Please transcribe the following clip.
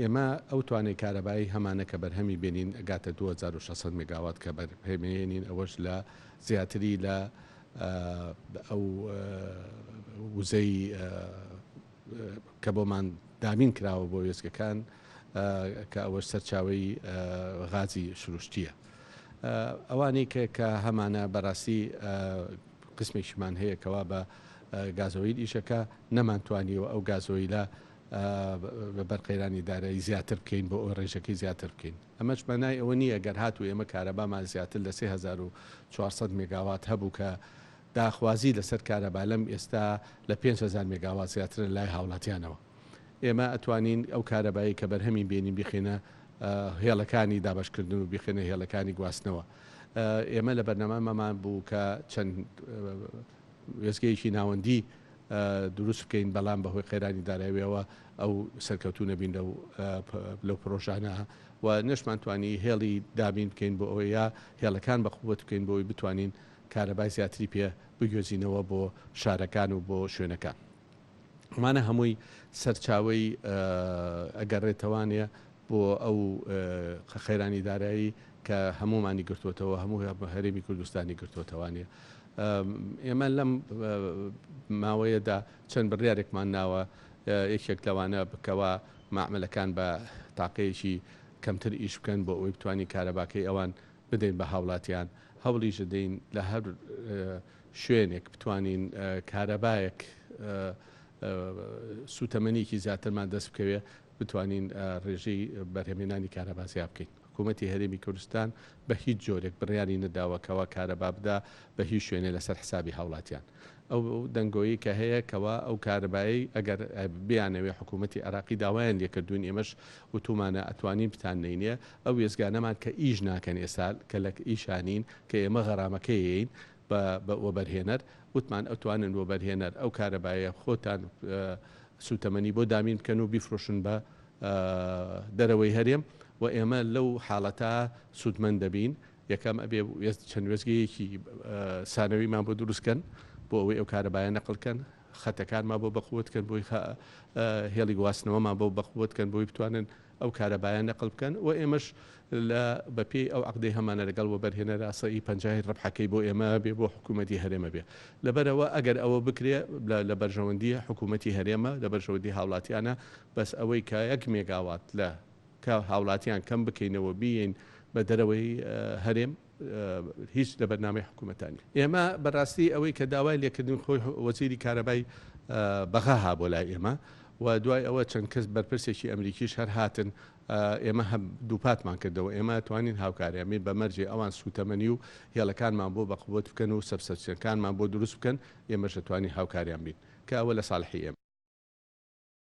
ئێمە ئەو توانای کارەبایی هەمانە کە بەرهەمی بێنین ئەگاتە 2600 مگاوات کە بەرهەمێنین ئەوەش لە زیاتری لە ئەو وزەی کە بۆمان دامین کراوە بۆ وێستگەکان کە ئەوەش سەرچاوی غازی شروشتیە. ئەوانەی کە هەمانە بەڕاستی قسمێکیمان هەیە کەوا بە گازۆیل ئیشەکە نەمانتوانیەوە ئەو گازۆیلە بە بەرقەیرانی دارایی زیاتر بکەین بۆ ئەو ڕێژەکەی زیاتر بکەین. ئەمەش بەنای ئەوە نییە گەر هاتوو ئێمە کارەبامان زیاتر لە 3400 مگاوات هەبوو کە داخوازی لەسەر کارەبا لەم ئێستا لە 5000 مگاوات زیاتر لای هاوڵاتیانەوە. ئێمە ئەتوانین ئەو کارەبایی کە بەرهەمی بێنین بخێنە هێڵەکانی دابشکردن و بخێنە هێڵەکانی گواستنەوە. ئێمە لە بەرنامەمان بوو کە چەند وێستگەیەکی ناوەندی دروست بکەین بەڵام بەهۆی قەیرانی داراییەوە ئەو سەرکەوتو نەبین لەو پرۆژانە و نەشمانتوانی هێڵی دابین بکەین بۆ ئەوەی یا هێڵەکان بەخوبەت بکەین بۆی بتوانین کارەبای زیاتری پێ بگوێزینەوە بۆ شارەکان و بۆ شوێنەکان. ئەمانە هەمووی سەرچاوی ئەگەڕێتەوانە بۆ ئەو خەیرانی دارایی کە هەمومانی گرتوتەوە هەموو هەرێمی کوردستانی گرتوتەوانە. ئێمە لەم ماوەیەدا چەند بڕیارێکمان ناوە یەکێک لەوانە بکەوە معاملەکان بە تاقەیەکی کەمتر ئیش بکەن بۆ ئەوی بتوانی کارەباکەی ئەوان بدەین بە هاوڵاتیان هەوڵیش دەین لە هەر شوێنێک بتوانین کارەبایەک سوتەمەنیکی زیاترمان دەست بکەوێ بتوانین ڕێژەی بەرهەمێنانی کارەبازیا بکەین. حکوومەتی هەرێمی کوردستان بە هیچ جۆرێک بڕیاری نەداوەکەوە کارەبا بدا بە هیچ شوێنێ لەسەر حسابی هاوڵاتیان. ئەو دەنگۆیی کە هەیە کەوا ئەو کارەبایی ئەگەر بیانەوێ حکوومەتی عراقی داوایان لێکردوون ئێمەش وتومانە ئەتوانین بتاننینە ئەو وێزگانەمان کە ئیش ناکەن ئێستا کە لە ئیشانین کە ئێمە غەرامەکەیین بە وەبەرهێنەر وتمان ئەتوانن وەبەرهێنەر ئەو کارەبایە خۆتان سوتەمەنی بۆ دامین بکەن و بیفرۆشن بە دەرەوەی هەرێم و ئێمە لەو حاڵەتە سوودمەند دەبین. یەکەم ئەبێ چەند وێزگەیەکی سانەویمان بۆ دروستکەن بۆ ئەوەی ئەو کارەبایە نەقلکەن خەتەکانمان بۆ بەخوتکەن بۆی هێڵی گواستنەوەمان بۆ بەخوتکەن بۆی بتوانن ئەو کارەبایە نەقل بکەن و ئێمەش لە بەپێی ئەو عقدەی هەمانە لەگەڵ وەبەرهێنەر ڕاستەی 50 ڕەبحەکەی بۆ ئێمە بێ بۆ حکوومەتی هەرێمە بێ. لەبەرەوە ئەگەر ئەوە بکرێ لە بەرژەوەندی حکوومەتی هەرێمە لە بەرژەوەندی هاوڵاتیانە بەس ئەوەی کە 1 مێگاوات لە کە هاوڵاتیان کەم بکەینەوە بین بە دەرەوەی هەرێم هیچ لە بەرنامەی حکوومەتانی. ئێمە بەڕاستی ئەوەی کە داوای لێکردن خۆی وەزیری کارەبای بەغاها بۆ لای ئێمە و دوای ئەوە چەند کەس بەرپرسێکی ئەمریکیش هەر هاتن ئێمە هەم دووپاتمان کردەوە ئێمە توانین هاوکاریامین بە مەرجێ ئەوان سوتەمەنی و هێڵەکانمان بۆ بەقوت بکەن و سەبسەچەکانمان بۆ دروست بکەن ئێمەش دەتوانین هاوکاریان بین کە ئەوە لە ساڵحی ئێمە.